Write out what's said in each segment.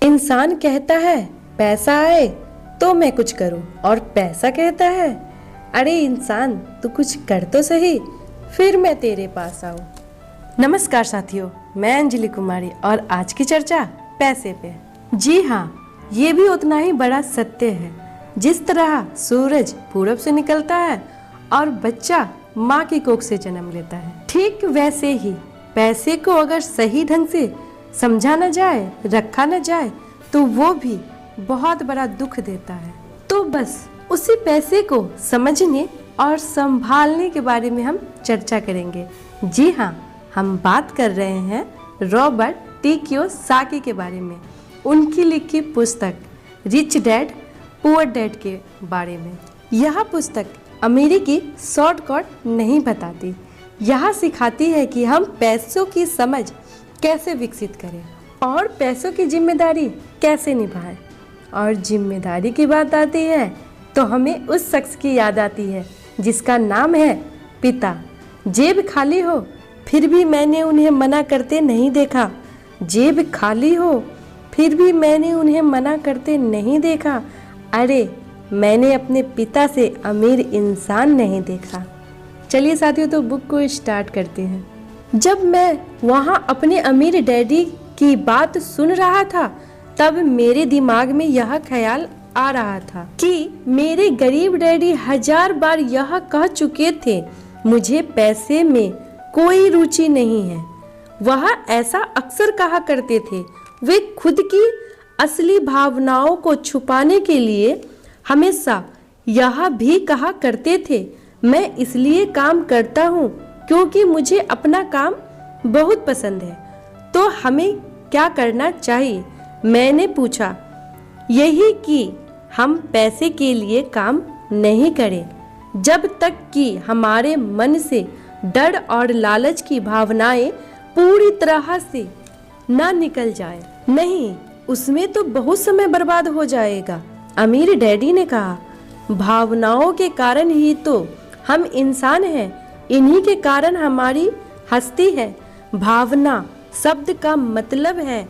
इंसान कहता है पैसा आए तो मैं कुछ करूं, और पैसा कहता है अरे इंसान तू कुछ कर तो सही, फिर मैं तेरे पास आऊं। नमस्कार साथियों, मैं अंजलि कुमारी और आज की चर्चा पैसे पे। जी हाँ, ये भी उतना ही बड़ा सत्य है। जिस तरह सूरज पूरब से निकलता है और बच्चा माँ की कोख से जन्म लेता है, ठीक वैसे ही पैसे को अगर सही ढंग से समझा न जाए, रखा न जाए, तो वो भी बहुत बड़ा दुख देता है। तो बस उसी पैसे को समझने और संभालने के बारे में हम चर्चा करेंगे। जी हाँ, हम बात कर रहे हैं रॉबर्ट टी कियोसाकी के बारे में, उनकी लिखी पुस्तक रिच डैड पुअर डैड के बारे में। यह पुस्तक अमेरिकी शॉर्टकट नहीं बताती, यह सिखाती है कि हम पैसों की समझ कैसे विकसित करें और पैसों की जिम्मेदारी कैसे निभाएं। और जिम्मेदारी की बात आती है तो हमें उस शख्स की याद आती है जिसका नाम है पिता। जेब खाली हो फिर भी मैंने उन्हें मना करते नहीं देखा, जेब खाली हो फिर भी मैंने उन्हें मना करते नहीं देखा। अरे मैंने अपने पिता से अमीर इंसान नहीं देखा। चलिए साथियों, तो बुक को स्टार्ट करते हैं। जब मैं वहाँ अपने अमीर डैडी की बात सुन रहा था तब मेरे दिमाग में यह ख्याल आ रहा था कि मेरे गरीब डैडी 1000 बार यह कह चुके थे मुझे पैसे में कोई रुचि नहीं है। वह ऐसा अक्सर कहा करते थे। वे खुद की असली भावनाओं को छुपाने के लिए हमेशा यह भी कहा करते थे मैं इसलिए काम करता हूँ क्योंकि मुझे अपना काम बहुत पसंद है। तो हमें क्या करना चाहिए? मैंने पूछा। यही कि हम पैसे के लिए काम नहीं करें जब तक कि हमारे मन से डर और लालच की भावनाएं पूरी तरह से ना निकल जाए। नहीं, उसमें तो बहुत समय बर्बाद हो जाएगा। अमीर डैडी ने कहा, भावनाओं के कारण ही तो हम इंसान हैं, इन्हीं के कारण हमारी हस्ती है। भावना शब्द का मतलब है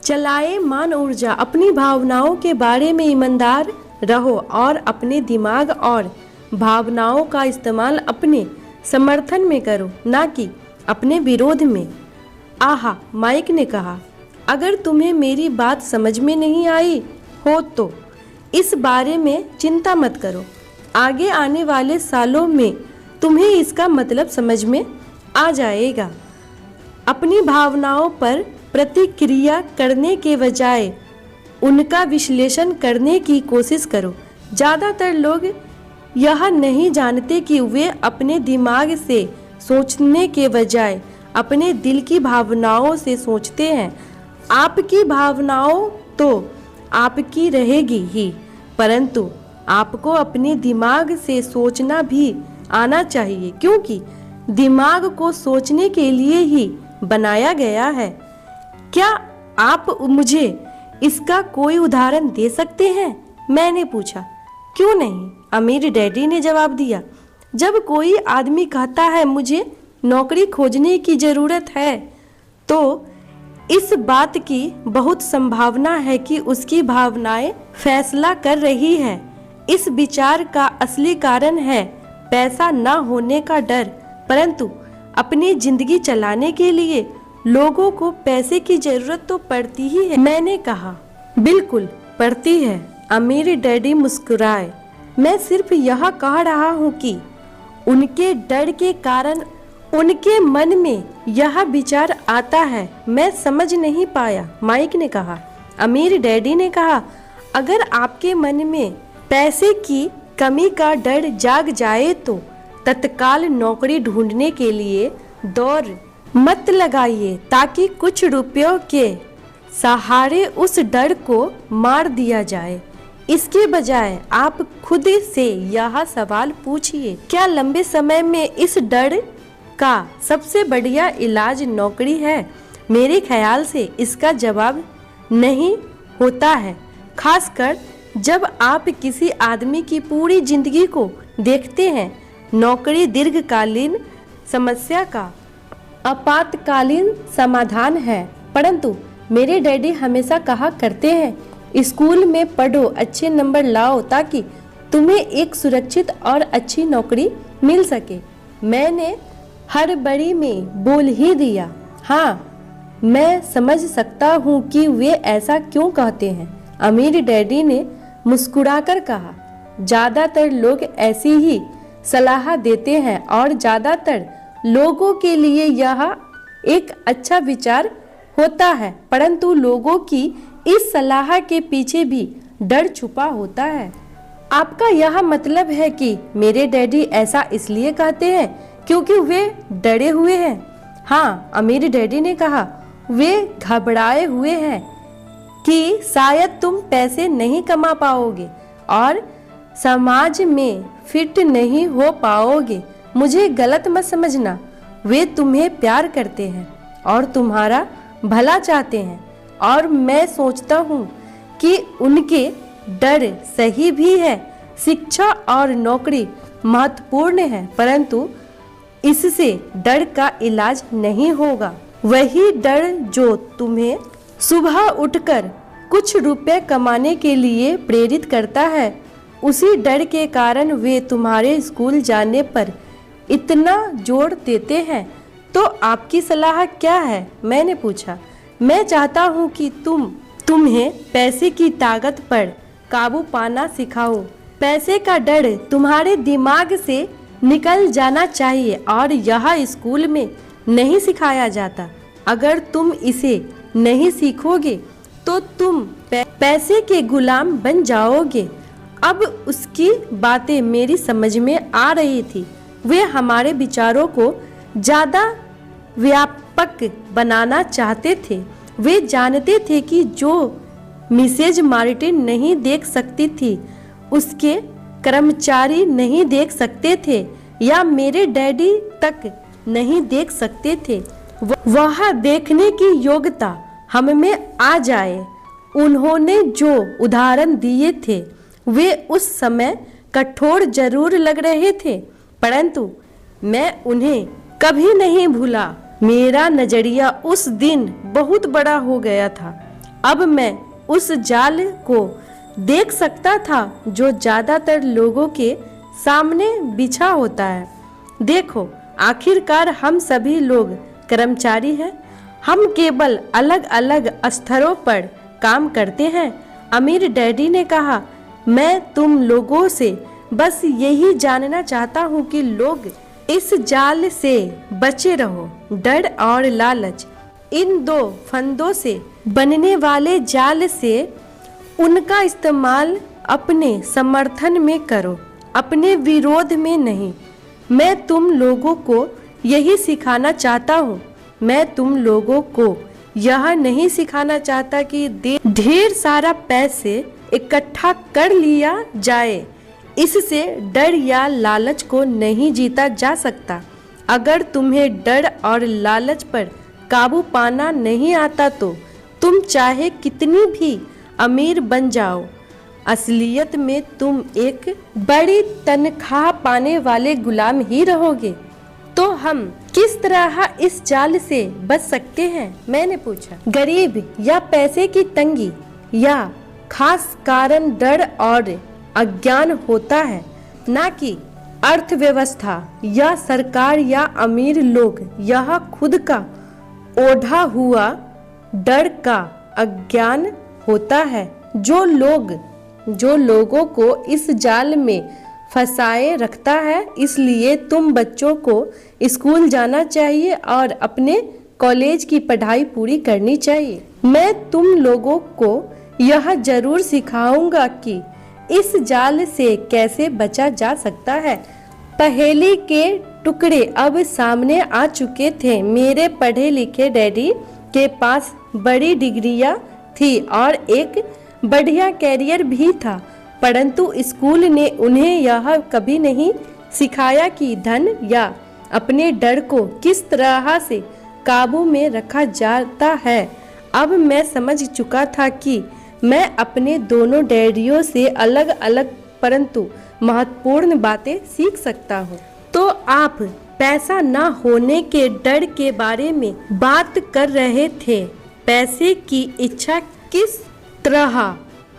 चलाए मान ऊर्जा। अपनी भावनाओं के बारे में ईमानदार रहो और अपने दिमाग और भावनाओं का इस्तेमाल अपने समर्थन में करो, ना कि अपने विरोध में। आहा, माइक ने कहा, अगर तुम्हें मेरी बात समझ में नहीं आई हो तो इस बारे में चिंता मत करो। आगे आने वाले सालों में तुम्हें इसका मतलब समझ में आ जाएगा। अपनी भावनाओं पर प्रतिक्रिया करने के बजाय उनका विश्लेषण करने की कोशिश करो। ज़्यादातर लोग यह नहीं जानते कि वे अपने दिमाग से सोचने के बजाय अपने दिल की भावनाओं से सोचते हैं। आपकी भावनाओं तो आपकी रहेगी ही, परंतु आपको अपने दिमाग से सोचना भी आना चाहिए, क्योंकि दिमाग को सोचने के लिए ही बनाया गया है। क्या आप मुझे इसका कोई उदाहरण दे सकते हैं? मैंने पूछा। क्यों नहीं, अमीर डैडी ने जवाब दिया। जब कोई आदमी कहता है मुझे नौकरी खोजने की ज़रूरत है, तो इस बात की बहुत संभावना है कि उसकी भावनाएं फैसला कर रही है। इस विचार का असली कारण है पैसा न होने का डर, परंतु अपनी जिंदगी चलाने के लिए लोगों को पैसे की जरूरत तो पड़ती ही है। मैंने कहा, बिल्कुल पड़ती है। अमीर डैडी मुस्कुराए। मैं सिर्फ यह कह रहा हूँ कि उनके डर के कारण उनके मन में यह विचार आता है। मैं समझ नहीं पाया, माइक ने कहा। अमीर डैडी ने कहा, अगर आपके मन में पैसे की कमी का डर जाग जाए तो तत्काल नौकरी ढूंढने के लिए दौड़ मत लगाइए ताकि कुछ रुपयों के सहारे उस डर को मार दिया जाए। इसके बजाय आप खुद से यह सवाल पूछिए, क्या लंबे समय में इस डर का सबसे बढ़िया इलाज नौकरी है? मेरे ख्याल से इसका जवाब नहीं होता है, खासकर जब आप किसी आदमी की पूरी जिंदगी को देखते हैं। नौकरी दीर्घकालीन समस्या का आपातकालीन समाधान है, परंतु मेरे डैडी हमेशा कहा करते हैं स्कूल में पढ़ो, अच्छे नंबर लाओ ताकि तुम्हें एक सुरक्षित और अच्छी नौकरी मिल सके। मैंने हड़बड़ी में बोल ही दिया, हाँ मैं समझ सकता हूँ कि वे ऐसा क्यों कहते हैं। अमीर डैडी ने मुस्कुराकर कहा, ज़्यादातर लोग ऐसी ही सलाह देते हैं और ज़्यादातर लोगों के लिए यह एक अच्छा विचार होता है, परंतु लोगों की इस सलाह के पीछे भी डर छुपा होता है। आपका यह मतलब है कि मेरे डैडी ऐसा इसलिए कहते हैं क्योंकि वे डरे हुए हैं? हाँ, अमीर डैडी ने कहा, वे घबराए हुए हैं कि शायद तुम पैसे नहीं कमा पाओगे और समाज में फिट नहीं हो पाओगे। मुझे गलत मत समझना, वे तुम्हें प्यार करते हैं और तुम्हारा भला चाहते हैं और मैं सोचता हूँ कि उनके डर सही भी है। शिक्षा और नौकरी महत्वपूर्ण है, परंतु इससे डर का इलाज नहीं होगा। वही डर जो तुम्हें सुबह उठकर कुछ रुपए कमाने के लिए प्रेरित करता है, उसी डर के कारण वे तुम्हारे स्कूल जाने पर इतना जोर देते हैं। तो आपकी सलाह क्या है? मैंने पूछा। मैं चाहता हूँ कि तुम्हें पैसे की ताकत पर काबू पाना सिखाओ। पैसे का डर तुम्हारे दिमाग से निकल जाना चाहिए और यह स्कूल में नहीं सिखाया जाता। अगर तुम इसे नहीं सीखोगे तो तुम पैसे के गुलाम बन जाओगे। अब उसकी बातें मेरी समझ में आ रही थी। वे हमारे विचारों को ज़्यादा व्यापक बनाना चाहते थे। वे जानते थे कि जो मिसेज मार्टिन नहीं देख सकती थी, उसके कर्मचारी नहीं देख सकते थे या मेरे डैडी तक नहीं देख सकते थे। वह देखने की योग्यता हम में आ जाए। उन्होंने जो उदाहरण दिए थे वे उस समय कठोर जरूर लग रहे थे, परंतु मैं उन्हें कभी नहीं भूला। मेरा नजरिया उस दिन बहुत बड़ा हो गया था। अब मैं उस जाल को देख सकता था जो ज्यादातर लोगों के सामने बिछा होता है। देखो, आखिरकार हम सभी लोग कर्मचारी हैं। हम केवल अलग अलग स्तरों पर काम करते हैं। अमीर डैडी ने कहा, मैं तुम लोगों से बस यही जानना चाहता हूँ कि लोग इस जाल से बचे रहो। डर और लालच, इन दो फंदों से बनने वाले जाल से उनका इस्तेमाल अपने समर्थन में करो, अपने विरोध में नहीं। मैं तुम लोगों को यही सिखाना चाहता हूँ। मैं तुम लोगों को यह नहीं सिखाना चाहता कि ढेर सारा पैसे इकट्ठा कर लिया जाए। इससे डर या लालच को नहीं जीता जा सकता। अगर तुम्हें डर और लालच पर काबू पाना नहीं आता तो तुम चाहे कितनी भी अमीर बन जाओ, असलियत में तुम एक बड़ी तनख्वाह पाने वाले गुलाम ही रहोगे। तो हम किस तरह इस जाल से बच सकते हैं? मैंने पूछा। गरीब या पैसे की तंगी या खास कारण डर और अज्ञान होता है, ना कि अर्थव्यवस्था या सरकार या अमीर लोग। यह खुद का ओढ़ा हुआ डर का अज्ञान होता है जो लोगों को इस जाल में फंसाए रखता है। इसलिए तुम बच्चों को स्कूल जाना चाहिए और अपने कॉलेज की पढ़ाई पूरी करनी चाहिए। मैं तुम लोगों को यह जरूर सिखाऊंगा कि इस जाल से कैसे बचा जा सकता है। पहेली के टुकड़े अब सामने आ चुके थे। मेरे पढ़े लिखे डैडी के पास बड़ी डिग्रियां थी और एक बढ़िया कैरियर भी था, परंतु स्कूल ने उन्हें यह कभी नहीं सिखाया कि धन या अपने डर को किस तरह से काबू में रखा जाता है। अब मैं समझ चुका था कि मैं अपने दोनों डैडियों से अलग अलग परंतु महत्वपूर्ण बातें सीख सकता हूँ। तो आप पैसा न होने के डर के बारे में बात कर रहे थे। पैसे की इच्छा किस तरह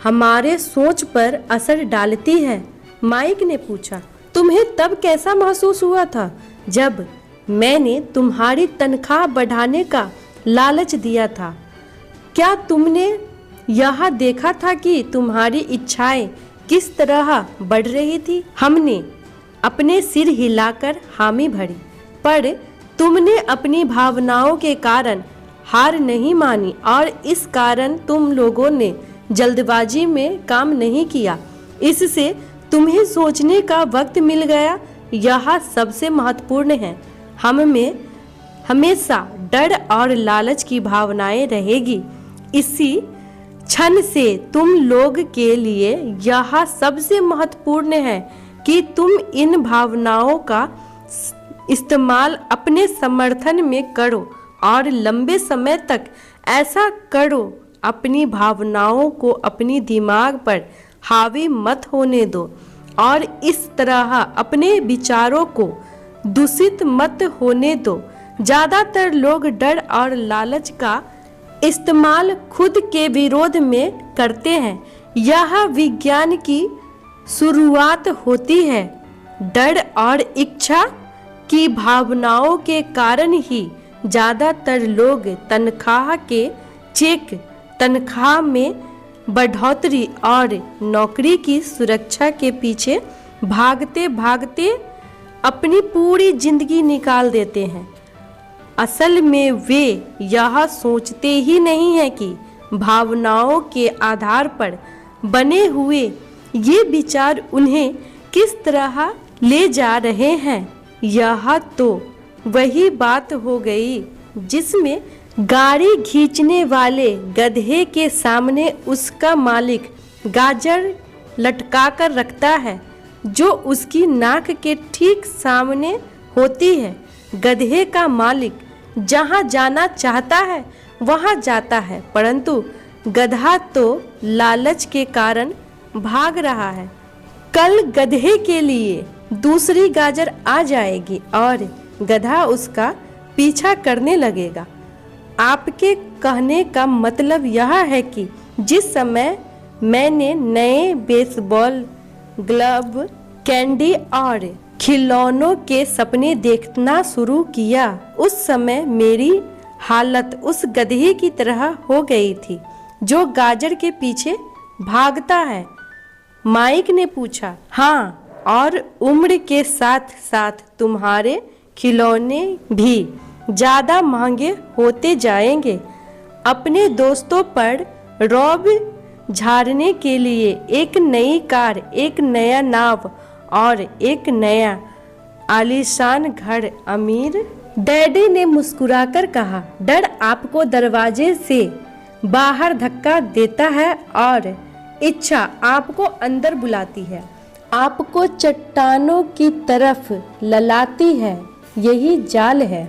हमारे सोच पर असर डालती है? माइक ने पूछा। तुम्हें तब कैसा महसूस हुआ था जब मैंने तुम्हारी तनख्वाह बढ़ाने का लालच दिया था? क्या तुमने यह देखा था कि तुम्हारी इच्छाएं किस तरह बढ़ रही थी? हमने अपने सिर हिलाकर हामी भरी, पर तुमने अपनी भावनाओं के कारण हार नहीं मानी और इस कारण तुम लोगों ने जल्दबाजी में काम नहीं किया। इससे तुम्हें सोचने का वक्त मिल गया। यह सबसे महत्वपूर्ण है। हम में हमेशा डर और लालच की भावनाएं रहेगी। इसी क्षण से तुम लोग के लिए यह सबसे महत्वपूर्ण है कि तुम इन भावनाओं का इस्तेमाल अपने समर्थन में करो और लंबे समय तक ऐसा करो। अपनी भावनाओं को अपनी दिमाग पर हावी मत होने दो और इस तरह अपने विचारों को दूषित मत होने दो। ज़्यादातर लोग डर और लालच का इस्तेमाल खुद के विरोध में करते हैं। यह विज्ञान की शुरुआत होती है। डर और इच्छा की भावनाओं के कारण ही ज़्यादातर लोग तनख्वाह के चेक, तनख्वाह में बढ़ोतरी और नौकरी की सुरक्षा के पीछे भागते भागते अपनी पूरी जिंदगी निकाल देते हैं। असल में वे यह सोचते ही नहीं हैं कि भावनाओं के आधार पर बने हुए ये विचार उन्हें किस तरह ले जा रहे हैं। यह तो वही बात हो गई जिसमें गाड़ी खींचने वाले गधे के सामने उसका मालिक गाजर लटका कर रखता है, जो उसकी नाक के ठीक सामने होती है। गधे का मालिक जहाँ जाना चाहता है वहाँ जाता है, परंतु गधा तो लालच के कारण भाग रहा है। कल गधे के लिए दूसरी गाजर आ जाएगी और गधा उसका पीछा करने लगेगा। आपके कहने का मतलब यह है कि जिस समय मैंने नए बेसबॉल ग्लव, कैंडी और खिलौनों के सपने देखना शुरू किया, उस समय मेरी हालत उस गधे की तरह हो गई थी जो गाजर के पीछे भागता है। माइक ने पूछा। हाँ, और उम्र के साथ साथ तुम्हारे खिलौने भी ज़्यादा महंगे होते जाएंगे। अपने दोस्तों पर रौब झाड़ने के लिए एक नई कार, एक नया नाव और एक नया आलीशान घर। अमीर डैडी ने मुस्कुराकर कहा। डर आपको दरवाजे से बाहर धक्का देता है और इच्छा आपको अंदर बुलाती है, आपको चट्टानों की तरफ ललाती है। यही जाल है।